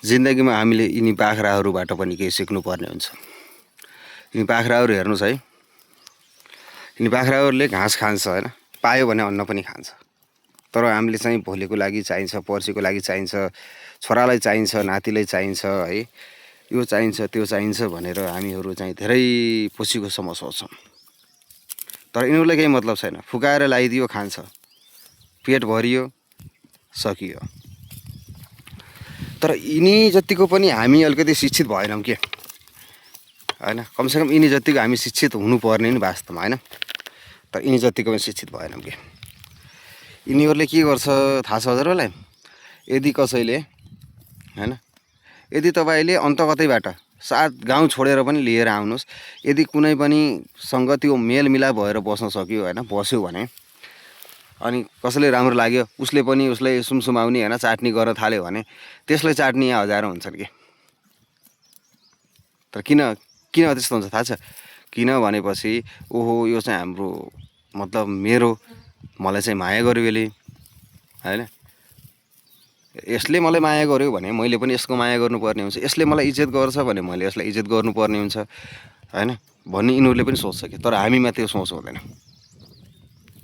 जिन्दगीमा हामीले यिनी बाख्राहरूबाट पनि केही सिक्नुपर्ने हुन्छ। यिनी बाख्राहरू हेर्नुहोस् है, यिनी बाख्राहरूले घाँस खान्छ होइन, पायो भने अन्न पनि खान्छ। तर हामीले चाहिँ भोलिको लागि चाहिन्छ, पर्सिको लागि चाहिन्छ, छोरालाई चाहिन्छ, नातिलाई चाहिन्छ है, यो चाहिन्छ त्यो चाहिन्छ भनेर हामीहरू चाहिँ धेरै पछिकोसम्म सोच्छौँ। तर यिनीहरूलाई केही मतलब छैन, फुकाएर लगाइदियो खान्छ, पेट भरियो सकियो। तर यिनी जतिको पनि हामी अलिकति शिक्षित भएनौँ के होइन, कमसेकम यिनी जतिको हामी शिक्षित हुनुपर्ने नि वास्तवमा होइन। तर यिनी जतिको पनि शिक्षित भएनौँ कि यिनीहरूले के गर्छ थाहा छ हजुरहरूलाई? यदि कसैले होइन, यदि तपाईँले अन्त कतैबाट 7 गाउँ छोडेर पनि लिएर आउनुहोस्, यदि कुनै पनि सँग त्यो मेलमिलाप भएर बस्न सक्यो होइन, बस्यो भने अनि कसैले राम्रो लाग्यो उसले पनि उसलाई सुमसुमाउने होइन, चाट्नी गर्न थाल्यो भने त्यसलाई चाट्ने यहाँ हजारौँ हुन्छन् कि। तर किन त्यस्तो हुन्छ थाहा छ? किन भनेपछि ओहो यो चाहिँ हाम्रो मतलब मलाई चाहिँ माया गर्यो यसले होइन, यसले मलाई माया गर्यो भने मैले पनि यसको माया गर्नुपर्ने हुन्छ, यसले मलाई इज्जत गर्छ भने मैले यसलाई इज्जत गर्नुपर्ने हुन्छ होइन भन्ने यिनीहरूले पनि सोच्छ कि। तर हामीमा त्यो सोच हुँदैन।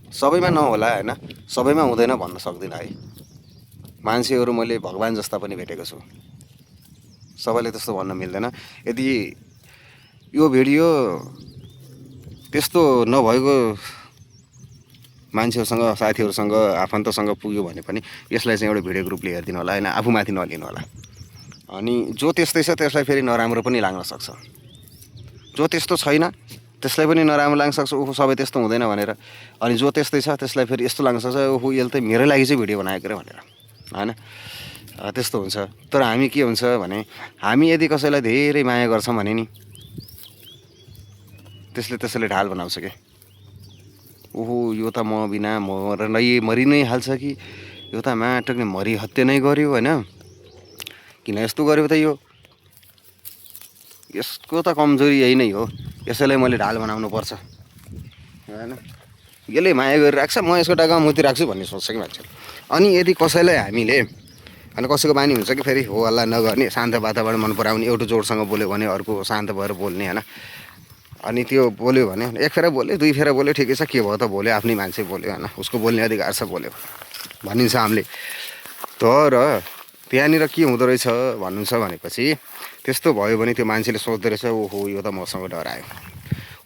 सबैमा नहोला होइन, सबैमा हुँदैन भन्न सक्दिनँ है। मान्छेहरू मैले भगवान् जस्ता पनि भेटेको छु, सबैले त्यस्तो भन्न मिल्दैन। यदि यो भिडियो त्यस्तो नभएको मान्छेहरूसँग, साथीहरूसँग, आफन्तसँग पुग्यो भने पनि यसलाई चाहिँ एउटा भिडियो ग्रुपले हेरिदिनु होला होइन, आफूमाथि नलिनु होला। अनि जो त्यस्तै छ त्यसलाई फेरि नराम्रो पनि लाग्न सक्छ, जो त्यस्तो छैन त्यसलाई पनि नराम्रो लाग्न सक्छ, ओहो सबै त्यस्तो हुँदैन भनेर। अनि जो त्यस्तै छ त्यसलाई फेरि यस्तो लाग्न सक्छ, ओहो यसले त मेरै लागि चाहिँ भिडियो बनाएको रे भनेर होइन, त्यस्तो हुन्छ। तर हामी के हुन्छ भने हामी यदि कसैलाई धेरै माया गर्छौँ भने नि त्यसले ढाल बनाउँछ कि ओहो यो त म बिना मरि नै हाल्छ कि, यो त माटकले मरिहत्ते नै गर्यो होइन, किन यस्तो गर्यो त, यसको त कमजोरी यही नै हो, यसैलाई मैले ढाल बनाउनु पर्छ होइन, यसले माया गरिराख्छ म यसको टाउकामा मुती राख्छु भन्ने सोच्छ कि मान्छे। अनि यदि कसैलाई हामीले अनि कसैको बानी हुन्छ कि फेरि हो हल्ला नगर्ने, शान्त वातावरण मन पराउने, एउटा जोडसँग बोल्यो भने अर्को शान्त भएर बोल्ने होइन। अनि त्यो बोल्यो भने एक फेरा बोल्यो, 2 फेरा बोल्यो, ठिकै छ, के भयो त बोल्यो, आफ्नै मान्छे बोल्यो होइन, उसको बोल्ने अधिकार छ, बोल्यो भनिन्छ हामीले। तर त्यहाँनिर के हुँदो रहेछ भन्नुहुन्छ भनेपछि त्यस्तो भयो भने त्यो मान्छेले सोच्दो रहेछ ओहो यो त मसँग डरायो।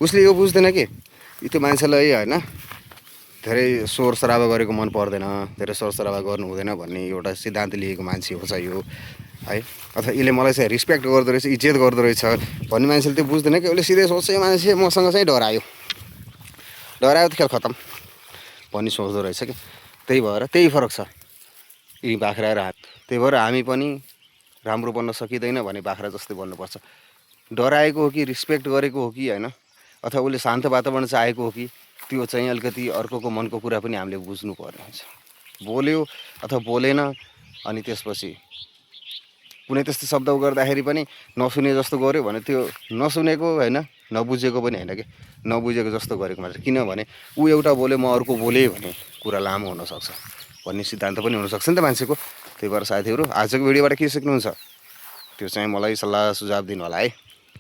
उसले यो बुझ्दैन कि त्यो मान्छेलाई होइन धेरै शोर सराबा गरेको मन पर्दैन, धेरै शोर सराबा गर्नु हुँदैन भन्ने एउटा सिद्धान्त लिएको मान्छे हो चाहिँ यो है, अथवा यसले मलाई चाहिँ रिस्पेक्ट गर्दो रहेछ, इज्जत गर्दो रहेछ भन्ने मान्छेले त्यो बुझ्दैन कि। उसले सिधै सोच्छ यो मान्छे मसँग चाहिँ डरायो त खेल खतम भन्ने सोच्दो रहेछ कि। त्यही फरक छ यी बाख्रा र हामी। त्यही भएर हामी पनि राम्रो बन्न सकिँदैन भने बाख्रा जस्तै बन्नुपर्छ। डराएको हो कि रिस्पेक्ट गरेको हो कि होइन, अथवा उसले शान्त वातावरण चाहेको हो कि, त्यो चाहिँ अलिकति अर्कोको मनको कुरा पनि हामीले बुझ्नु पर्ने हुन्छ। बोल्यो अथवा बोलेन अनि त्यसपछि कुनै त्यस्तो शब्द गर्दाखेरि पनि नसुने जस्तो गर्यो भने त्यो नसुनेको होइन, नबुझेको पनि होइन कि, नबुझेको जस्तो गरेको मात्र। किनभने ऊ एउटा बोल्यो म अर्को बोलेँ भने कुरा लामो हुनसक्छ भन्ने सिद्धान्त पनि हुनसक्छ नि त मान्छेको। त्यही भएर साथीहरू आजको भिडियोबाट के सिक्नुहुन्छ त्यो चाहिँ मलाई सल्लाह सुझाव दिनु होला है।